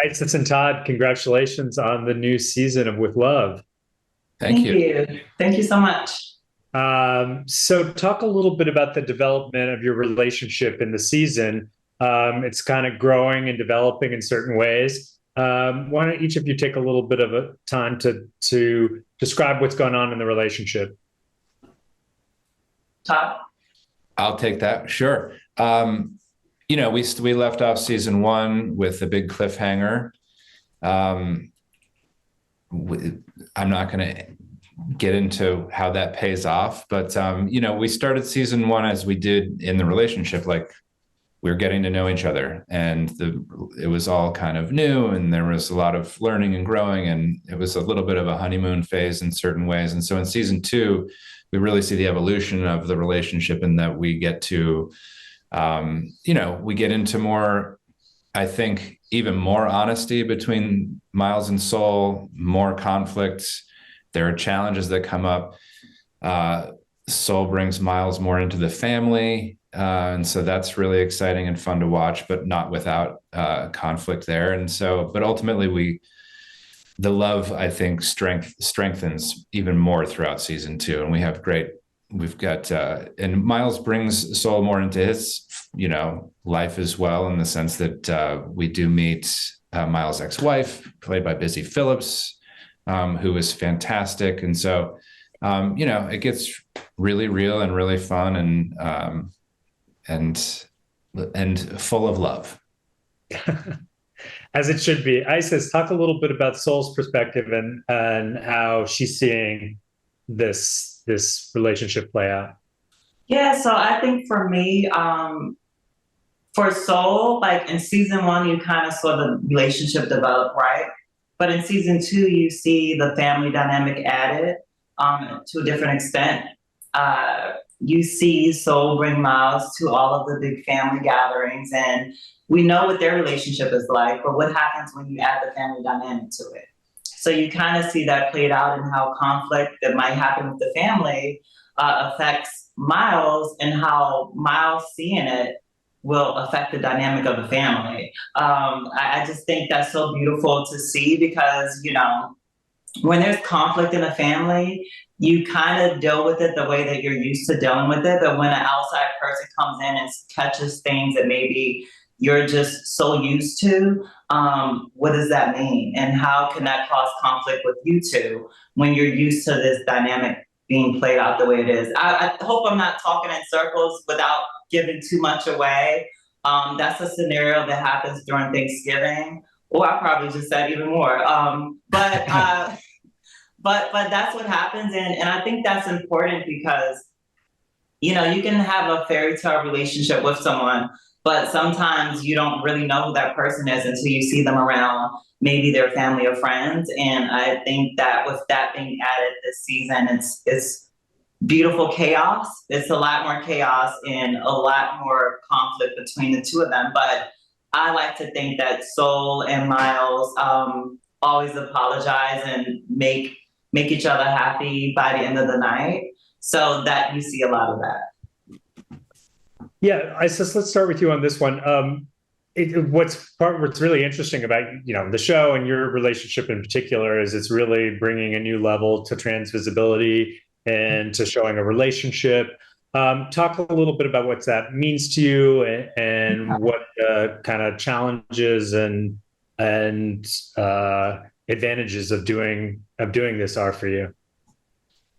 Isis and Todd, congratulations on the new season of With Love. Thank Thank you. you. Thank you so much. So talk a little bit about the development of your relationship in the season. It's kind of growing and developing in certain ways. Why don't each of you take a little bit of a time to describe what's going on in the relationship? Todd? I'll take that. Sure. We left off season one with a big cliffhanger. I'm not going to get into how that pays off, but we started season one as we did in the relationship, like we were getting to know each other, and it was all kind of new, and there was a lot of learning and growing, and it was a little bit of a honeymoon phase in certain ways. And so in season two, we really see the evolution of the relationship, in that we get to we get into more, I think, even more honesty between Miles and Soul, more conflict. There are challenges that come up. Soul brings Miles more into the family. And so that's really exciting and fun to watch, but not without conflict there. And so, but ultimately the love, I think, strengthens even more throughout season two. And and Miles brings Soul more into his, life as well, in the sense that we do meet Miles' ex-wife, played by Busy Phillips, who is fantastic. And so, it gets really real and really fun and full of love. As it should be. Isis, talk a little bit about Soul's perspective and how she's seeing this relationship play out. Yeah, so I think for me, for Soul, like in season one, you kind of saw the relationship develop, right? But in season two, you see the family dynamic added to a different extent. You see Soul bring Miles to all of the big family gatherings, and we know what their relationship is like, but what happens when you add the family dynamic to it? So you kind of see that played out in how conflict that might happen with the family affects Miles, and how Miles seeing it will affect the dynamic of the family. I just think that's so beautiful to see, because, when there's conflict in a family, you kind of deal with it the way that you're used to dealing with it. But when an outside person comes in and catches things that maybe you're just so used to, what does that mean? And how can that cause conflict with you two when you're used to this dynamic being played out the way it is? I hope I'm not talking in circles without giving too much away. That's a scenario that happens during Thanksgiving. Or I probably just said even more. But that's what happens, and I think that's important, because you can have a fairy tale relationship with someone, but sometimes you don't really know who that person is until you see them around maybe their family or friends. And I think that with that being added this season, it's beautiful chaos. It's a lot more chaos and a lot more conflict between the two of them. But I like to think that Soul and Miles always apologize and make each other happy by the end of the night, so that you see a lot of that. Yeah, Isis, let's start with you on this one. What's really interesting about the show and your relationship in particular is it's really bringing a new level to trans visibility and to showing a relationship. Talk a little bit about what that means to you, and what kind of challenges and advantages of doing this are for you.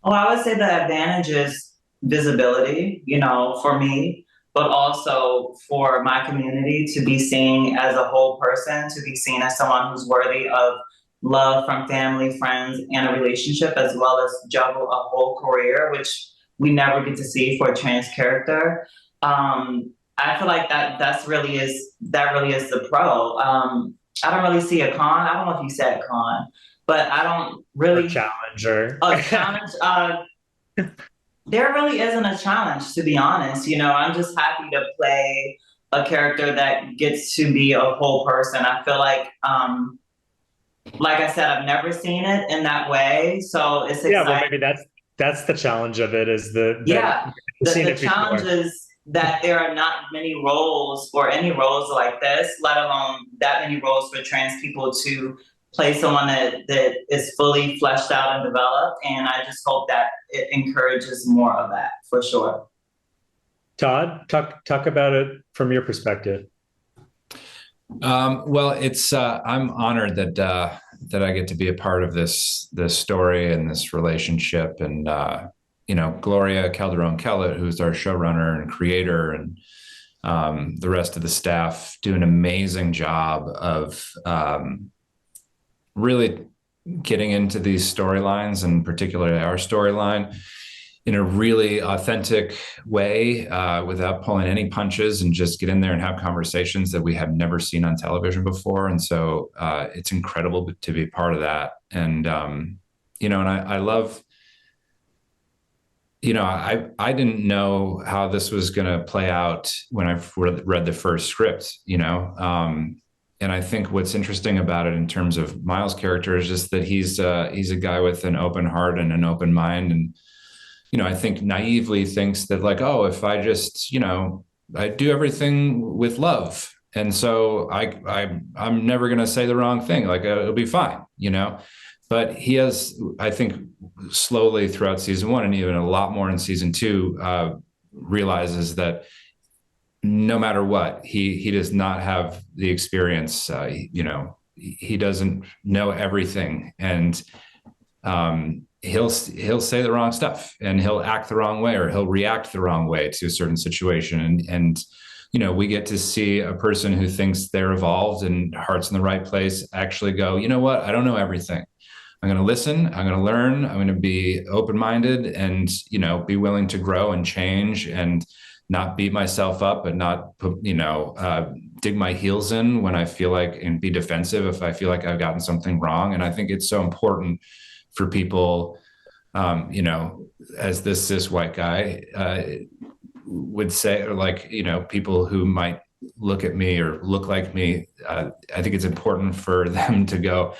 Well, I would say the advantage is visibility, for me, but also for my community to be seen as a whole person, to be seen as someone who's worthy of love from family, friends, and a relationship, as well as juggle a whole career, which we never get to see for a trans character. I feel like that really is the pro. I don't really see a con. I don't know if you said con, but I don't really Or challenger. a challenge. There really isn't a challenge, to be honest. I'm just happy to play a character that gets to be a whole person. I feel like I said, I've never seen it in that way, so it's exciting. Yeah, well, maybe that's the challenge of it, is The challenge is that there are not many roles or any roles like this, let alone that many roles for trans people to play someone that is fully fleshed out and developed. And I just hope that it encourages more of that for sure. Todd, talk about it from your perspective. Well, it's I'm honored that I get to be a part of this story and this relationship, and Gloria Calderon-Kellett, who's our showrunner and creator, and the rest of the staff do an amazing job of really getting into these storylines, and particularly our storyline, in a really authentic way, without pulling any punches, and just get in there and have conversations that we have never seen on television before. And so it's incredible to be part of that. And, and I love, I didn't know how this was going to play out when I read the first script, and I think what's interesting about it in terms of Miles' character is just that he's a guy with an open heart and an open mind. And, I think naively thinks that, like, oh, if I just, I do everything with love, and so I'm never going to say the wrong thing. Like, it'll be fine, But he has, I think, slowly throughout season 1, and even a lot more in season 2, realizes that no matter what, he does not have the experience. He doesn't know everything, and he'll say the wrong stuff, and he'll act the wrong way, or he'll react the wrong way to a certain situation. And we get to see a person who thinks they're evolved and heart's in the right place actually go, you know what? I don't know everything. I'm going to listen. I'm going to learn. I'm going to be open-minded, and, be willing to grow and change, and not beat myself up, and not dig my heels in when I feel like, and be defensive if I feel like I've gotten something wrong. And I think it's so important for people, as this cis white guy would say, or like, people who might look at me or look like me, I think it's important for them to go,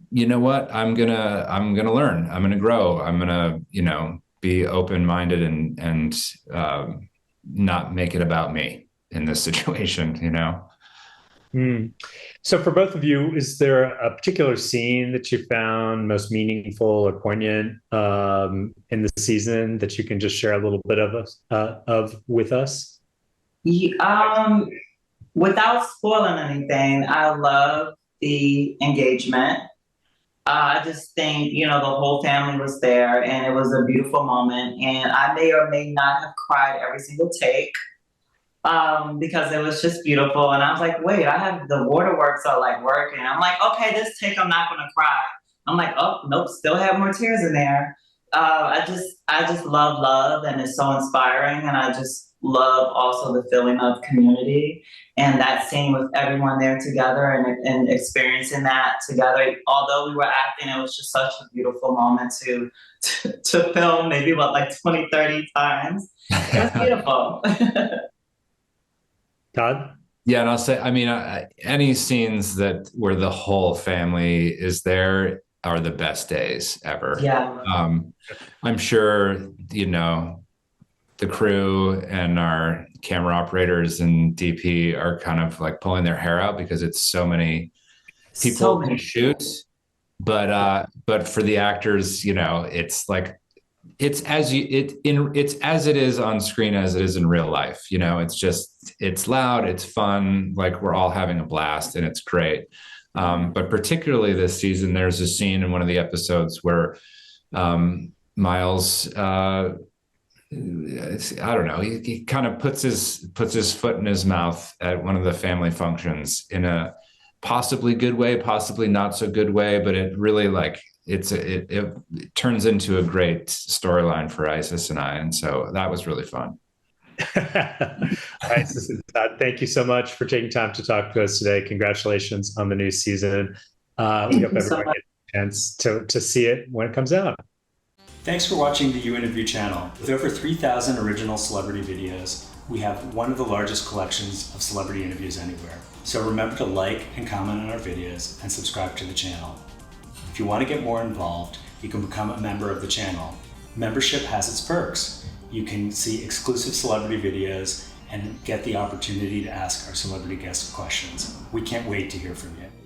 you know what, I'm gonna learn, I'm gonna grow, I'm gonna, be open-minded and not make it about me in this situation, So for both of you, is there a particular scene that you found most meaningful or poignant in the season that you can just share a little bit of with us? Without spoiling anything, I love the engagement. I just think, the whole family was there, and it was a beautiful moment. And I may or may not have cried every single take, because it was just beautiful. And I was like, wait, I have the waterworks are like working. I'm like, okay, this take, I'm not going to cry. I'm like, oh, nope, still have more tears in there. I just love, and it's so inspiring. And I just love also the feeling of community, and that scene with everyone there together, and experiencing that together. Although we were acting, it was just such a beautiful moment to film, maybe like 20, 30 times. It was beautiful. Todd? Yeah, and I'll say, any scenes where the whole family is there are the best days ever. Yeah. I'm sure, the crew and our camera operators and DP are kind of like pulling their hair out, because it's so many people to shoot. But for the actors, it's like, it's as it is on screen as it is in real life. It's loud, it's fun, like we're all having a blast, and it's great. But particularly this season, there's a scene in one of the episodes where Miles, I don't know, he kind of puts his foot in his mouth at one of the family functions in a possibly good way, possibly not so good way, but it really it turns into a great storyline for Isis and I. And so that was really fun. Isis and Todd, thank you so much for taking time to talk to us today. Congratulations on the new season. We hope everyone gets a chance to see it when it comes out. Thanks for watching the You Interview channel. With over 3,000 original celebrity videos, we have one of the largest collections of celebrity interviews anywhere. So remember to like and comment on our videos, and subscribe to the channel. If you want to get more involved, you can become a member of the channel. Membership has its perks. You can see exclusive celebrity videos and get the opportunity to ask our celebrity guests questions. We can't wait to hear from you.